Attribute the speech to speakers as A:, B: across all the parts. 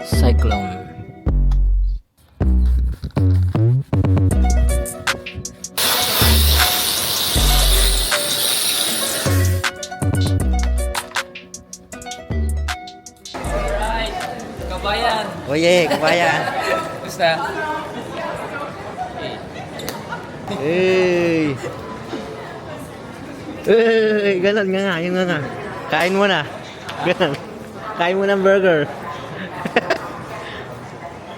A: Cyclone.
B: Alright, kabayan.
A: Oye, kabayan.
B: Basta.
A: Hey. Hey, ganun nga, yun nga. Kain mo na. Ganun. Kain mo ng burger.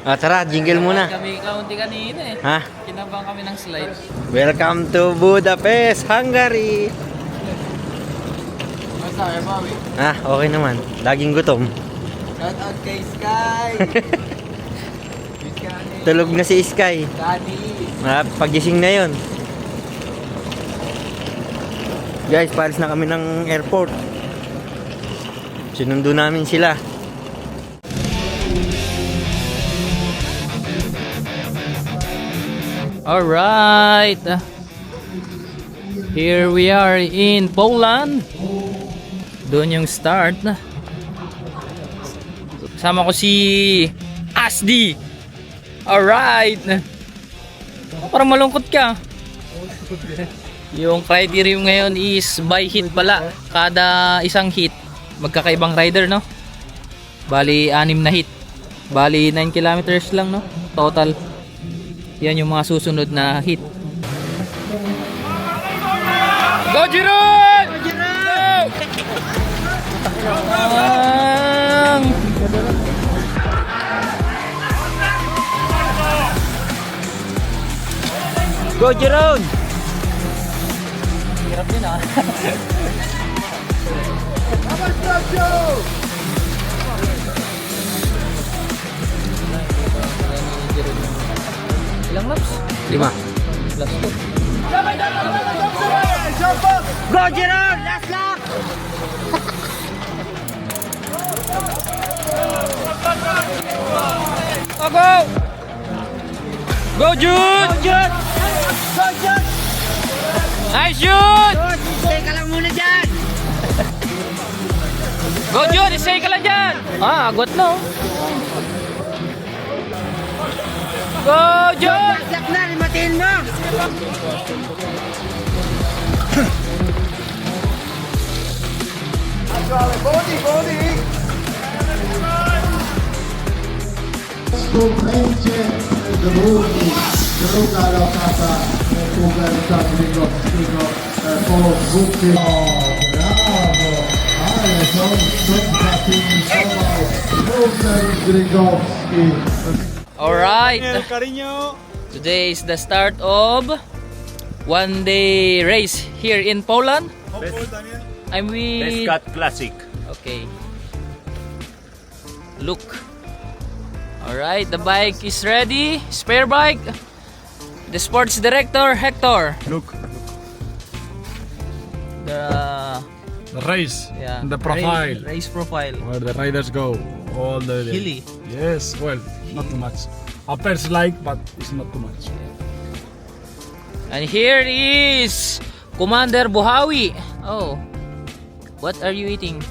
A: Tara, jingle muna.
B: Kami kaunti kanina eh.
A: Ha?
B: Kinabang kami ng slide.
A: Welcome to Budapest, Hungary.
B: Basta kaya bawi.
A: Okay naman. Laging gutom.
B: Shout out kay Sky.
A: Tulog na si Sky.
B: Daddy.
A: Pagising na yon. Guys, palis na kami ng airport. Sinundo namin sila.
B: Alright. Here we are in Poland. Doon yung start. Kasama ko si Asdi. Alright. Parang malungkot ka. Yung criteria ngayon is by hit pala. Kada isang hit, magkakaibang rider, no? Bali, 6 na hit. Bali, 9 kilometers lang, no? Total. Yan yung mga susunod na hit. Go Giron! Go Giron!
A: Go Jeron!
B: Hirap din ah. Ilang laps?
A: 5.
B: Last 2.
A: Go Jeron! Last lap!
B: Oh, go! Go Jude!
A: Go Jude! Go Jude!
B: Nice Jude!
A: Stay ka lang muna dyan!
B: Go Jude! Isay ka lang dyan! Agot no? Go Jude!
A: Last lap na, limatiin mo!
C: Scoprente drugi, druga lokata, Kuber Zadrigo, po punkty. Brawo, ale to zafiniszował Kuber Grygowski.
B: Alright. Today is the start of one-day race here in Poland. I'm with...
D: Cut Classic.
B: Okay. Look. Alright, the bike is ready. Spare bike. The sports director, Hector.
E: Look,
B: The
E: race,
B: yeah,
E: the profile,
B: race profile.
E: where the riders go all the day.
B: Hilly.
E: Yes, well, not too much. Uppers like, but it's not too much.
B: And here is Commander Buhawi. Oh, what are you eating?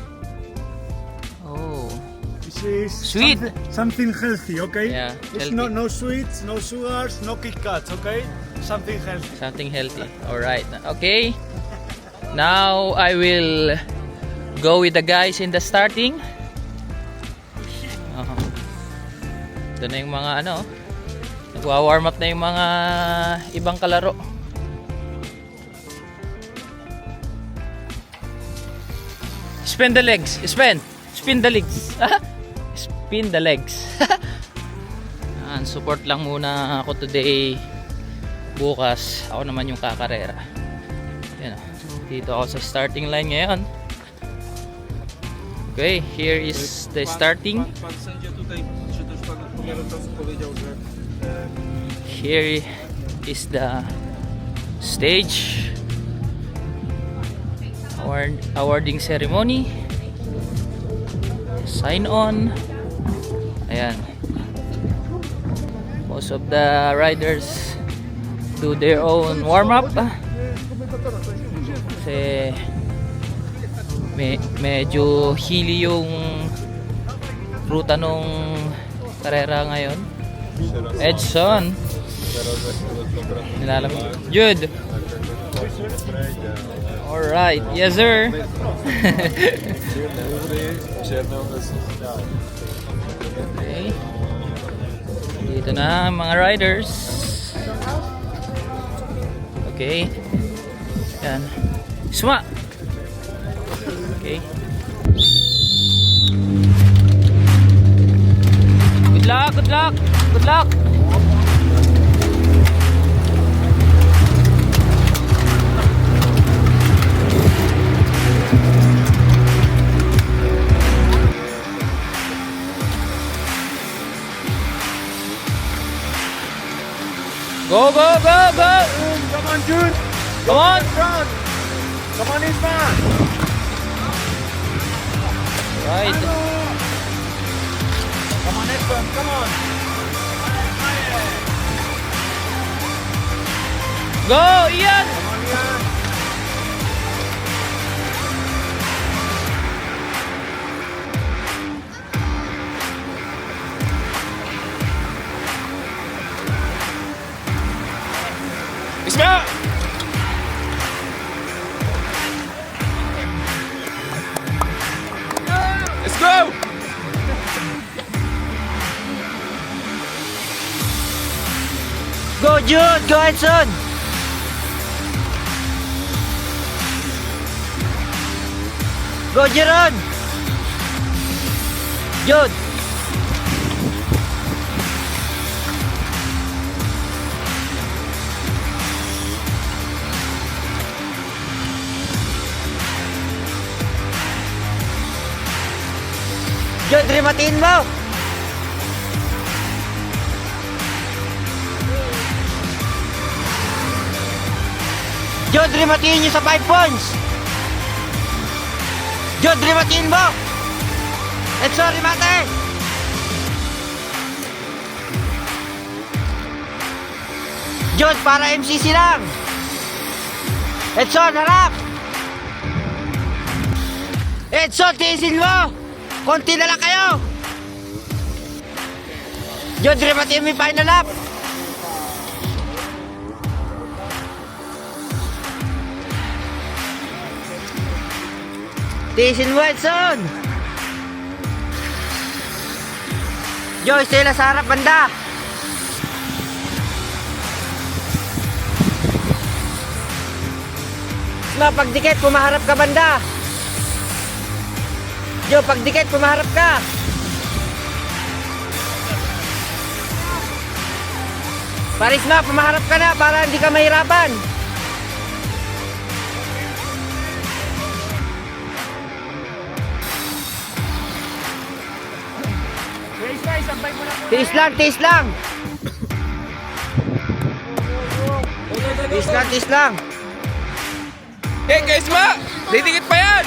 B: Oh,
F: This is
B: Sweet.
F: something healthy, okay?
B: Yeah,
F: It's
B: healthy.
F: no sweets, no sugars, no Kit Kats, okay? Something healthy.
B: something healthy. All right. Okay. Now I will go with the guys in the starting. Ito na yung mga ano, nagwa-warm up na yung mga ibang kalaro. Spin the legs. Spin the legs. Spin the legs. Support lang muna ako today. Bukas ako naman yung kakarera. Yan, dito ako sa starting line ngayon. Okay, here is the starting. Here is the stage. Awarding ceremony. Sign on. Ayan. Most of the riders do their own warm up. Kasi Medyo hilly yung ruta nung karera ngayon. Edson. Nilalamig. Jude. Alright. Yes, sir. Okay. Dito na mga riders. Okay. Yan. Suma. Okay. Good luck, good luck, good luck. Go, go, go, go!
F: Come on, Jude.
B: Come on!
F: Front. Come on, Isma.
B: Right.
F: Come on, Edson. Come on.
B: Go, Ian!
F: Come on, Ian.
B: Isma! Let's go!
A: Go Jude! Go Edson! Go Jeron! Jude! Jude, rimatiin mo! Jude, rimatiin nyo sa 5 points! Jude, rimatiin mo! Edson, rimate! Jude, para MCC lang! Edson, harap! Edson, tiisin mo! Konti na lang kayo! Jude, rimatiin mo yung final lap! Tiisin mo, Edson! Joy, sila sa harap banda! Ma, pagdikit, pumaharap ka banda! Jo, pagdikit, pumaharap ka! Paris ma, pumaharap ka na para hindi ka mahirapan! Tiis lang, tiis lang! Tiis lang, tiis lang!
B: Hey guys, ma! Didikit pa yan!